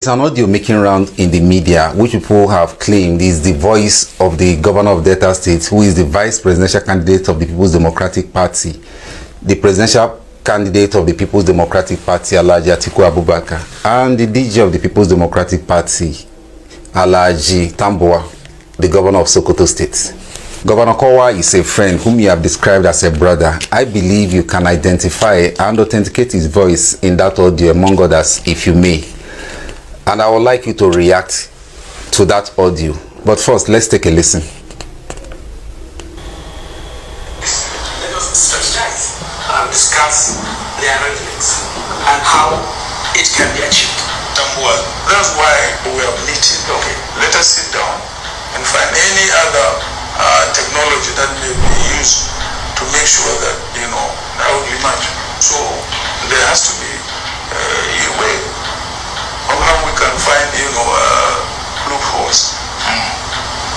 There's an audio making round in the media which people have claimed is the voice of the governor of Delta State, who is the vice presidential candidate of the People's Democratic Party, the presidential candidate of the People's Democratic Party, Alhaji Atiku Abubakar, and the DG of the People's Democratic Party, Alhaji Tambuwal, the governor of Sokoto State. Governor Kowa is a friend whom you have described as a brother. I believe you can identify and authenticate his voice in that audio, among others, if you may. And I would like you to react to that audio. But first, let's take a listen. Let us strategize and discuss the arrangements and how it can be achieved. Tambuwal, that's why we are meeting. Okay. Let us sit down and find any other technology that may be used to make sure that, that will emerge. So there has to be a way of how we can find, loopholes.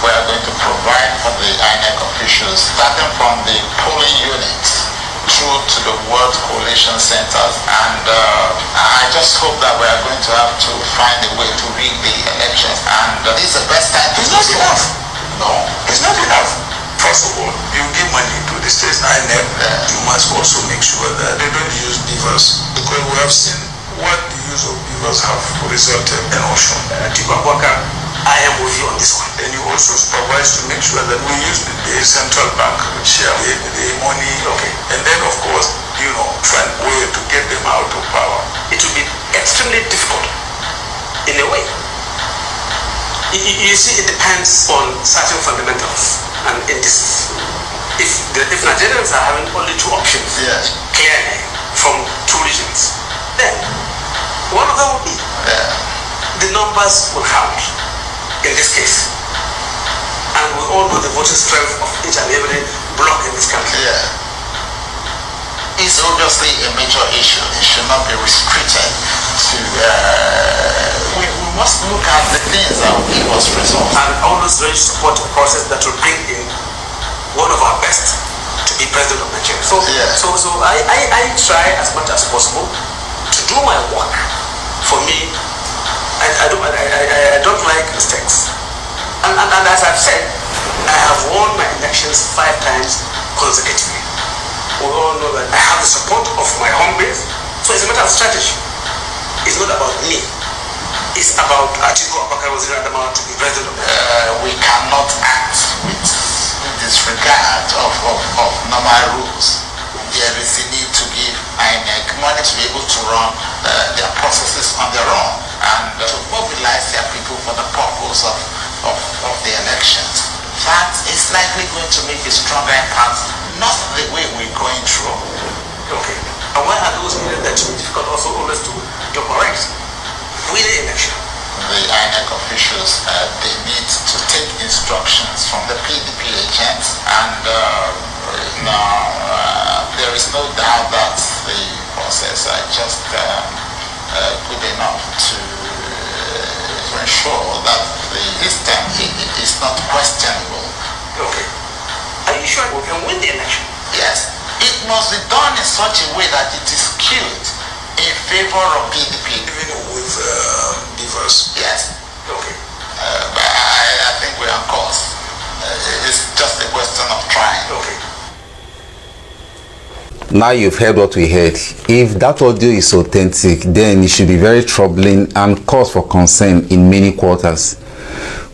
We are going to provide for the INEC officials, starting from the polling units through to the World Coalition Centers, and I just hope that we are going to have to find a way to rig the elections, and this is the best time to It's do not so. enough. No. It's not enough. First of all, you give money to the state's INEC, you must also make sure that they don't use beavers, because we have seen what the use of beavers have resulted in Osun. Atiku Abubakar, I am with you on this one. And you also supervise to make sure that we use the central bank share the money. Okay. And then, of course, find a way to get them out of power. It will be extremely difficult in a way. You see, it depends on certain fundamentals and indices. If Nigerians are having only two options, Yes. clearly from two regions, then one of them will be the numbers will count in this case. And we all know the voting strength of each and every bloc in this country. Yeah. It's obviously a major issue. It should not be restricted to. We must look at the things that will give us results. And always ready to support a process that will bring in one of our best to be president of Nigeria. So, Yeah. so I try as much as possible to do my work. For me, I don't like mistakes. And as I've said, I have won my elections 5 times consecutively. We all know that I have the support of my home base. So it's a matter of strategy. It's not about me. It's about Atiku Abubakar Waziri Adamawa to be president of Nigeria. We cannot act with disregard of normal rules. There is a need to give INEC money to be able to run their processes on their own and to mobilize their people for the purpose of the elections. That is likely going to make a stronger impact, not the way we're going through. Okay. And why are those needed that will be difficult also always to correct? Win the election. The INEC officials, they need to take instructions from the PDP agents, and there is no doubt that the process are just good enough to ensure that the system is not questionable. Okay. Are you sure we can win the election? Yes, it must be done in such a way that it is skewed in favor of PDP. Even with beavers. Yes. Okay. But I think we're on course. It's just a question of trying. Okay. Now you've heard what we heard. If that audio is authentic, then it should be very troubling and cause for concern in many quarters.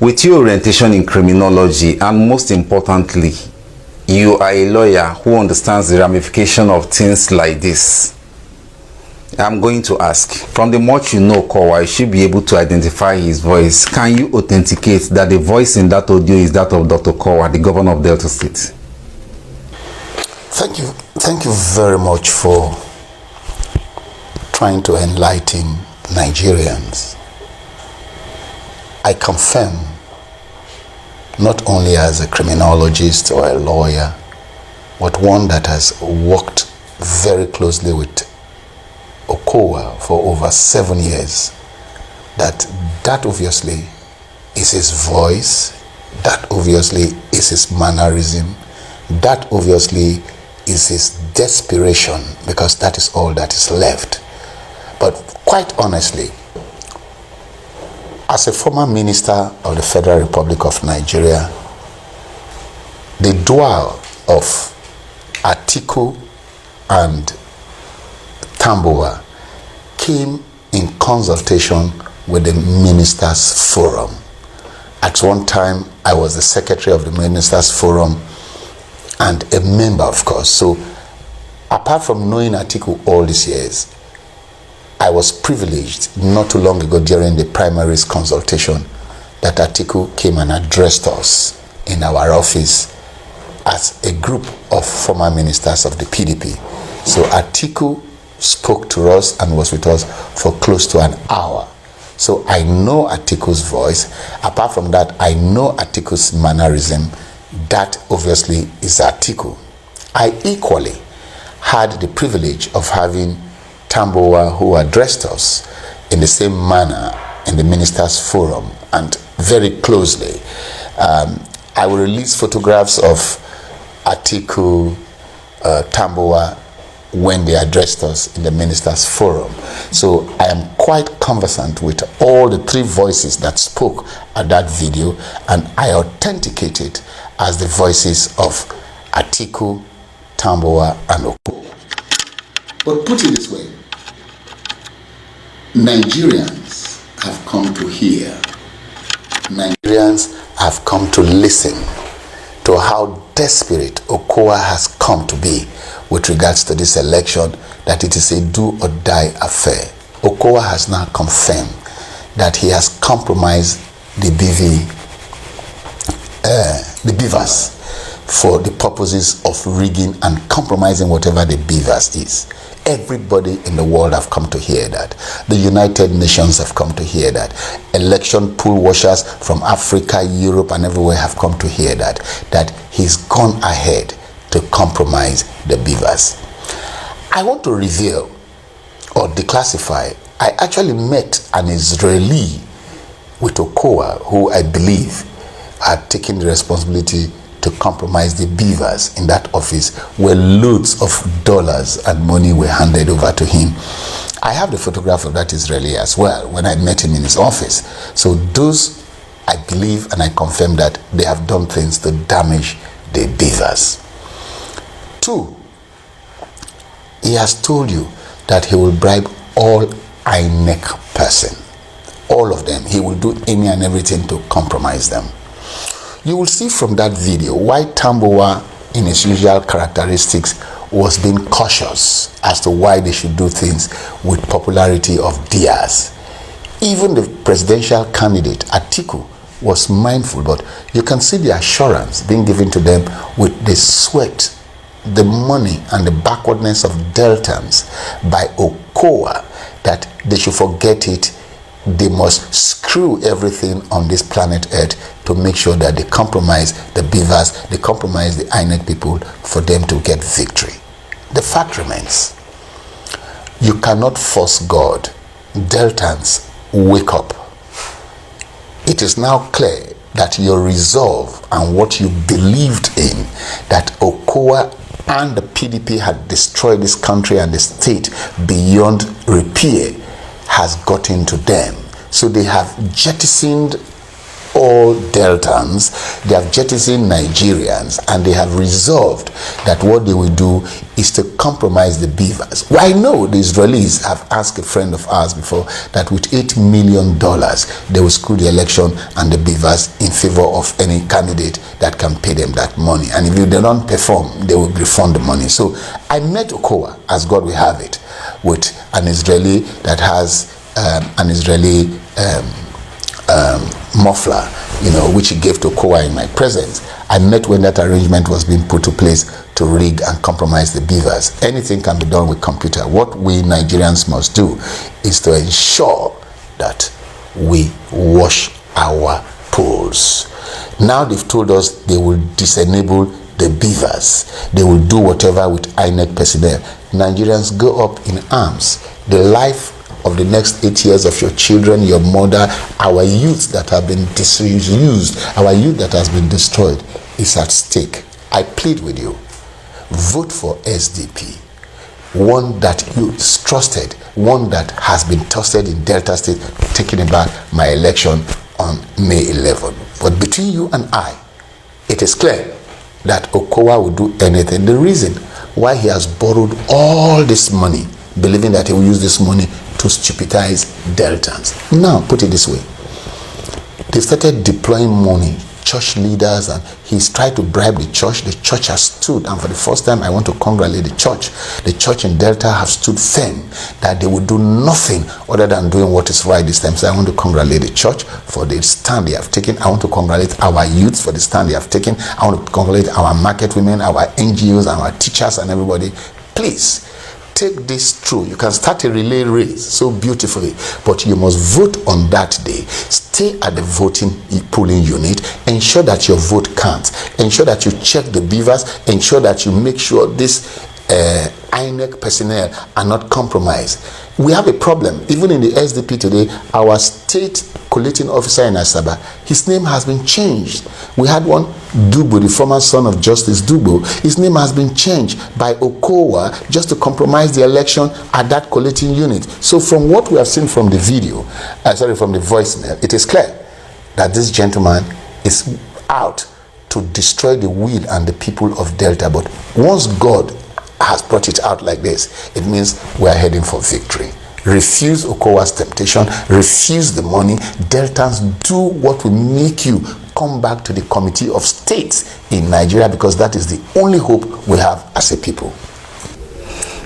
With your orientation in criminology, and most importantly, you are a lawyer who understands the ramification of things like this. I'm going to ask, from the much you know Kowa, you should be able to identify his voice. Can you authenticate that the voice in that audio is that of Dr. Kowa, the governor of Delta State? Thank you very much for trying to enlighten Nigerians. I confirm, not only as a criminologist or a lawyer, but one that has worked very closely with Okowa for over 7 years, that obviously is his voice, that obviously is his mannerism, that obviously is his desperation, because that is all that is left. But quite honestly, As a former minister of the Federal Republic of Nigeria, the duel of Atiku and Tambuwal came in consultation with the Ministers' Forum. At one time, I was the secretary of the Ministers' Forum and a member, of course. So, apart from knowing Atiku all these years, I was privileged not too long ago during the primaries consultation that Atiku came and addressed us in our office as a group of former ministers of the PDP. So Atiku spoke to us and was with us for close to an hour. So I know Atiku's voice. Apart from that, I know Atiku's mannerism. That obviously is Atiku. I equally had the privilege of having Tambuwal, who addressed us in the same manner in the Ministers' Forum and very closely. I will release photographs of Atiku, Tambuwal, when they addressed us in the Ministers' Forum. So I am quite conversant with all the three voices that spoke at that video, and I authenticate it as the voices of Atiku, Tambuwal, and Okowa. But put it this way, Nigerians have come to hear. Nigerians have come to listen to how desperate Okowa has come to be with regards to this election, that it is a do or die affair. Okowa has now confirmed that he has compromised the beavers for the purposes of rigging and compromising whatever the beavers is. Everybody in the world have come to hear that. The United Nations have come to hear that. Election poll watchers from Africa, Europe, and everywhere have come to hear that he's gone ahead to compromise the beavers. I want to reveal or declassify. I actually met an Israeli with Okowa, who I believe had taken the responsibility to compromise the beavers in that office, where loads of dollars and money were handed over to him. I have the photograph of that Israeli as well when I met him in his office. So those, I believe and I confirm that they have done things to damage the beavers. 2, he has told you that he will bribe all INEC person. All of them. He will do any and everything to compromise them. You will see from that video why Tambuwal, in his usual characteristics, was being cautious as to why they should do things with popularity of theirs. Even the presidential candidate, Atiku, was mindful, but you can see the assurance being given to them with the sweat, the money, and the backwardness of Deltans by Okowa, that they should forget it. They must screw everything on this planet Earth to make sure that they compromise the beavers, they compromise the INEC people for them to get victory. The fact remains, you cannot force God. Deltans, wake up. It is now clear that your resolve and what you believed in, that Okowa and the PDP had destroyed this country and the state beyond repair, has gotten to them. So they have jettisoned all Deltans, they have jettisoned Nigerians, and they have resolved that what they will do is to compromise the beavers. Well, I know the Israelis have asked a friend of ours before that with $8 million they will screw the election and the beavers in favor of any candidate that can pay them that money, and if they don't perform, they will refund the money. So I met Okowa, as God will have it, with an Israeli that has an Israeli muffler, which he gave to Okowa in my presence. I met when that arrangement was being put to place to rig and compromise the beavers. Anything can be done with computer. What we Nigerians must do is to ensure that we wash our polls. Now they've told us they will disenable the beavers. They will do whatever with INEC personnel. Nigerians, go up in arms. The life of the next 8 years of your children, your mother, our youth that have been disused, our youth that has been destroyed, is at stake. I plead with you, vote for SDP. one that you trusted, one that has been trusted in Delta State, taking back my election on May 11. But between you and I, it is clear that Okowa will do anything. The reason why he has borrowed all this money, believing that he will use this money to stupidize Deltans. Now, put it this way. They started deploying money, church leaders, and he's tried to bribe the church. The church has stood, and for the first time, I want to congratulate the church. The church in Delta have stood firm that they will do nothing other than doing what is right this time. So I want to congratulate the church for the stand they have taken. I want to congratulate our youths for the stand they have taken. I want to congratulate our market women, our NGOs, our teachers, and everybody. Please, take this through. You can start a relay race so beautifully, but you must vote on that day. Stay at the voting polling unit. Ensure that your vote counts. Ensure that you check the beavers. Ensure that you make sure this INEC personnel are not compromised. We have a problem. Even in the SDP today, our state collating officer in Asaba, his name has been changed. We had one, Dubo, the former son of Justice Dubo. His name has been changed by Okowa just to compromise the election at that collating unit. So from what we have seen from the video, from the voicemail, it is clear that this gentleman is out to destroy the will and the people of Delta. But once God has brought it out like this, it means we are heading for victory. Refuse Okowa's temptation, refuse the money. Deltans, do what will make you come back to the Committee of States in Nigeria, because that is the only hope we have as a people.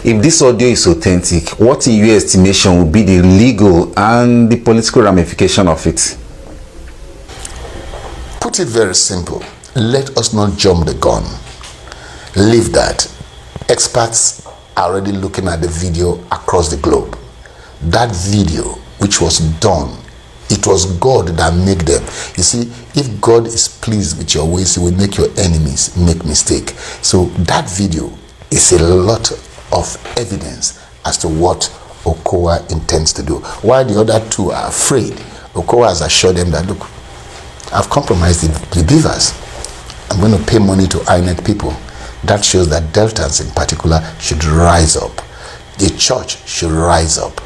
If this audio is authentic, what in your estimation would be the legal and the political ramification of it? Put it very simple. Let us not jump the gun. Leave that. Experts are already looking at the video across the globe. That video which was done, it was God that made them. You see, if God is pleased with your ways, he will make your enemies make mistake. So that video is a lot of evidence as to what Okowa intends to do. While the other two are afraid, Okowa has assured them that, look, I've compromised the beavers. I'm going to pay money to INEC people. That shows that Deltans in particular should rise up. The church should rise up.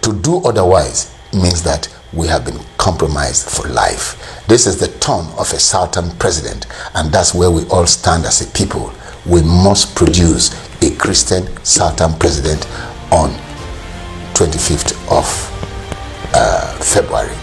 To do otherwise means that we have been compromised for life. This is the turn of a Southern president, and that's where we all stand as a people. We must produce a Christian Southern president on 25th of February.